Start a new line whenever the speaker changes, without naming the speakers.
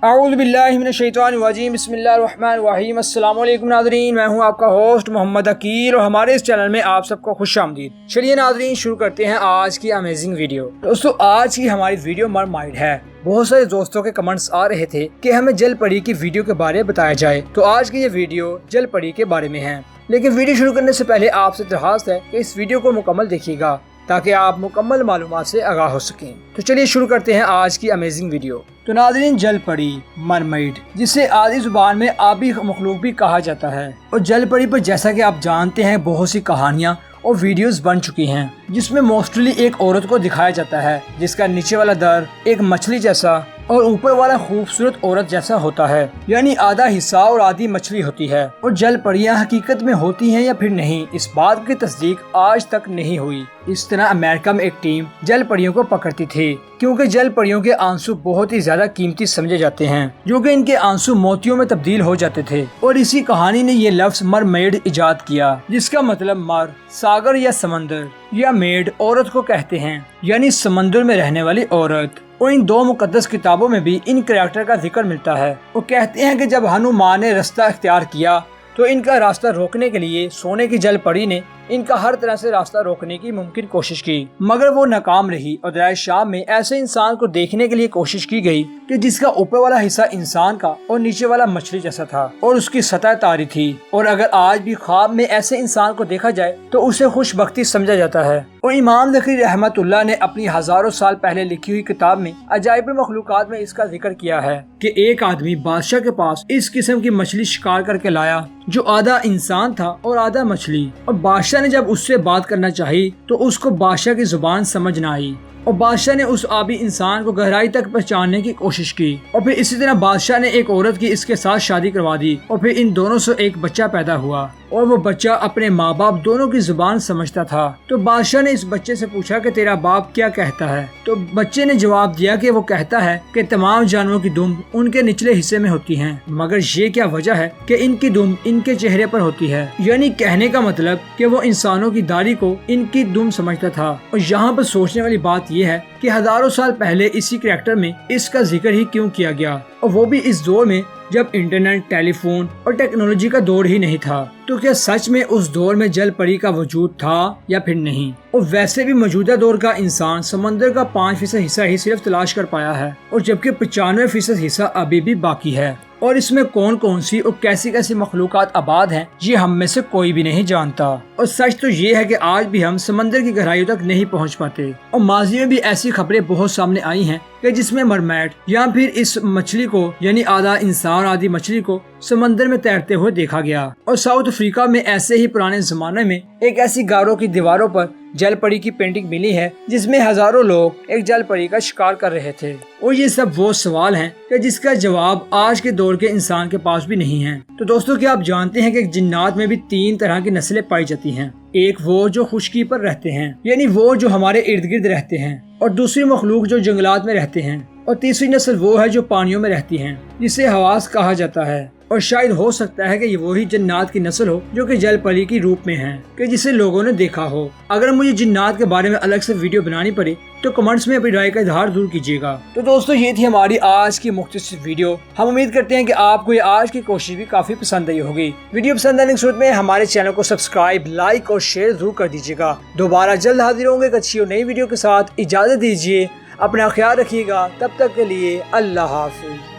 اعوذ باللہ من الشیطان الرجیم، بسم اللہ الرحمن الرحیم۔ السلام علیکم ناظرین، میں ہوں آپ کا ہوسٹ محمد عقیل اور ہمارے اس چینل میں آپ سب کو خوش آمدید۔ چلیے ناظرین شروع کرتے ہیں آج کی امیزنگ ویڈیو۔ دوستو آج کی ہماری ویڈیو مرمائڈ ہے۔ بہت سارے دوستوں کے کمنٹس آ رہے تھے کہ ہمیں جل پری کی ویڈیو کے بارے میں بتایا جائے، تو آج کی یہ ویڈیو جل پری کے بارے میں ہے۔ لیکن ویڈیو شروع کرنے سے پہلے آپ سے درخواست ہے کہ اس ویڈیو کو مکمل دیکھیے گا تاکہ آپ مکمل معلومات سے آگاہ ہو سکیں۔ تو چلیے شروع کرتے ہیں آج کی امیزنگ ویڈیو۔ تو ناظرین، جل پری مرمیڈ، جسے عادی زبان میں آبی مخلوق بھی کہا جاتا ہے، اور جل پری پر جیسا کہ آپ جانتے ہیں بہت سی کہانیاں اور ویڈیوز بن چکی ہیں، جس میں موسٹلی ایک عورت کو دکھایا جاتا ہے جس کا نیچے والا در ایک مچھلی جیسا اور اوپر والا خوبصورت عورت جیسا ہوتا ہے، یعنی آدھا حصہ اور آدھی مچھلی ہوتی ہے۔ اور جل پریاں حقیقت میں ہوتی ہیں یا پھر نہیں، اس بات کی تصدیق آج تک نہیں ہوئی۔ اس طرح امریکہ میں ایک ٹیم جل پریوں کو پکڑتی تھی، کیونکہ جل پریوں کے آنسو بہت ہی زیادہ قیمتی سمجھے جاتے ہیں، جو کہ ان کے آنسو موتیوں میں تبدیل ہو جاتے تھے۔ اور اسی کہانی نے یہ لفظ مرمیڈ ایجاد کیا، جس کا مطلب مر ساگر یا سمندر، یا میڈ عورت کو کہتے ہیں، یعنی سمندر میں رہنے والی عورت۔ اور ان دو مقدس کتابوں میں بھی ان کریکٹر کا ذکر ملتا ہے۔ وہ کہتے ہیں کہ جب ہنومان نے راستہ اختیار کیا تو ان کا راستہ روکنے کے لیے سونے کی جل پری نے ان کا ہر طرح سے راستہ روکنے کی ممکن کوشش کی، مگر وہ ناکام رہی۔ اور دریائے شام میں ایسے انسان کو دیکھنے کے لیے کوشش کی گئی کہ جس کا اوپر والا حصہ انسان کا اور نیچے والا مچھلی جیسا تھا، اور اس کی سطح تاری تھی۔ اور اگر آج بھی خواب میں ایسے انسان کو دیکھا جائے تو اسے خوش بختی سمجھا جاتا ہے۔ اور امام ذکری رحمت اللہ نے اپنی ہزاروں سال پہلے لکھی ہوئی کتاب میں عجائب المخلوقات میں اس کا ذکر کیا ہے کہ ایک آدمی بادشاہ کے پاس اس قسم کی مچھلی شکار کر کے لایا جو آدھا انسان تھا اور آدھا مچھلی، اور بادشاہ نے جب اس سے بات کرنا چاہی تو اس کو بادشاہ کی زبان سمجھ نہ آئی، اور بادشاہ نے اس آبی انسان کو گہرائی تک پہچاننے کی کوشش کی۔ اور پھر اسی طرح بادشاہ نے ایک عورت کی اس کے ساتھ شادی کروا دی، اور پھر ان دونوں سے ایک بچہ پیدا ہوا، اور وہ بچہ اپنے ماں باپ دونوں کی زبان سمجھتا تھا۔ تو بادشاہ نے اس بچے سے پوچھا کہ تیرا باپ کیا کہتا ہے؟ تو بچے نے جواب دیا کہ وہ کہتا ہے کہ تمام جانوروں کی دم ان کے نچلے حصے میں ہوتی ہیں، مگر یہ کیا وجہ ہے کہ ان کی دم ان کے چہرے پر ہوتی ہے؟ یعنی کہنے کا مطلب کہ وہ انسانوں کی داڑھی کو ان کی دم سمجھتا تھا۔ اور یہاں پر سوچنے والی بات یہ ہے کہ ہزاروں سال پہلے اسی کریکٹر میں اس کا ذکر ہی کیوں کیا گیا، اور وہ بھی اس دور میں جب انٹرنیٹ، ٹیلی فون اور ٹیکنالوجی کا دور ہی نہیں تھا۔ تو کیا سچ میں اس دور میں جل پری کا وجود تھا یا پھر نہیں؟ اور ویسے بھی موجودہ دور کا انسان سمندر کا 5% حصہ ہی صرف تلاش کر پایا ہے، اور جبکہ 95% حصہ ابھی بھی باقی ہے۔ اور اس میں کون کون سی اور کیسی کیسی مخلوقات آباد ہیں یہ ہم میں سے کوئی بھی نہیں جانتا۔ اور سچ تو یہ ہے کہ آج بھی ہم سمندر کی گہرائیوں تک نہیں پہنچ پاتے، اور ماضی میں بھی ایسی خبریں بہت سامنے آئی ہیں کہ جس میں مرمیڈ یا پھر اس مچھلی کو، یعنی آدھا انسان آدھی مچھلی کو سمندر میں تیرتے ہوئے دیکھا گیا۔ اور ساؤتھ افریقہ میں ایسے ہی پرانے زمانے میں ایک ایسی گاروں کی دیواروں پر جل پری کی پینٹنگ ملی ہے جس میں ہزاروں لوگ ایک جل پری کا شکار کر رہے تھے۔ اور یہ سب وہ سوال ہیں کہ جس کا جواب آج کے دور کے انسان کے پاس بھی نہیں ہے۔ تو دوستو، کیا آپ جانتے ہیں کہ جنات میں بھی 3 طرح کی نسلیں پائی جاتی ہیں؟ ایک وہ جو خشکی پر رہتے ہیں، یعنی وہ جو ہمارے ارد گرد رہتے ہیں، اور دوسری مخلوق جو جنگلات میں رہتے ہیں، اور تیسری نسل وہ ہے جو پانیوں میں رہتی ہیں، جسے حواس کہا جاتا ہے۔ اور شاید ہو سکتا ہے کہ یہ وہی جنات کی نسل ہو جو کہ جل پری کی روپ میں ہیں، کہ جسے لوگوں نے دیکھا ہو۔ اگر مجھے جنات کے بارے میں الگ سے ویڈیو بنانی پڑے تو کمنٹس میں اپنی رائے کا اظہار ضرور کیجیے گا۔ تو دوستو، یہ تھی ہماری آج کی مختصر ویڈیو۔ ہم امید کرتے ہیں کہ آپ کو یہ آج کی کوشش بھی کافی پسند آئی ہوگی۔ ویڈیو پسند آنے کی صورت میں ہمارے چینل کو سبسکرائب، لائک اور شیئر ضرور کر دیجیے گا۔ دوبارہ جلد حاضر ہوں گے ایک اچھی اور نئی ویڈیو کے ساتھ۔ اجازت دیجیے، اپنا خیال رکھیے گا، تب تک کے لیے اللہ حافظ۔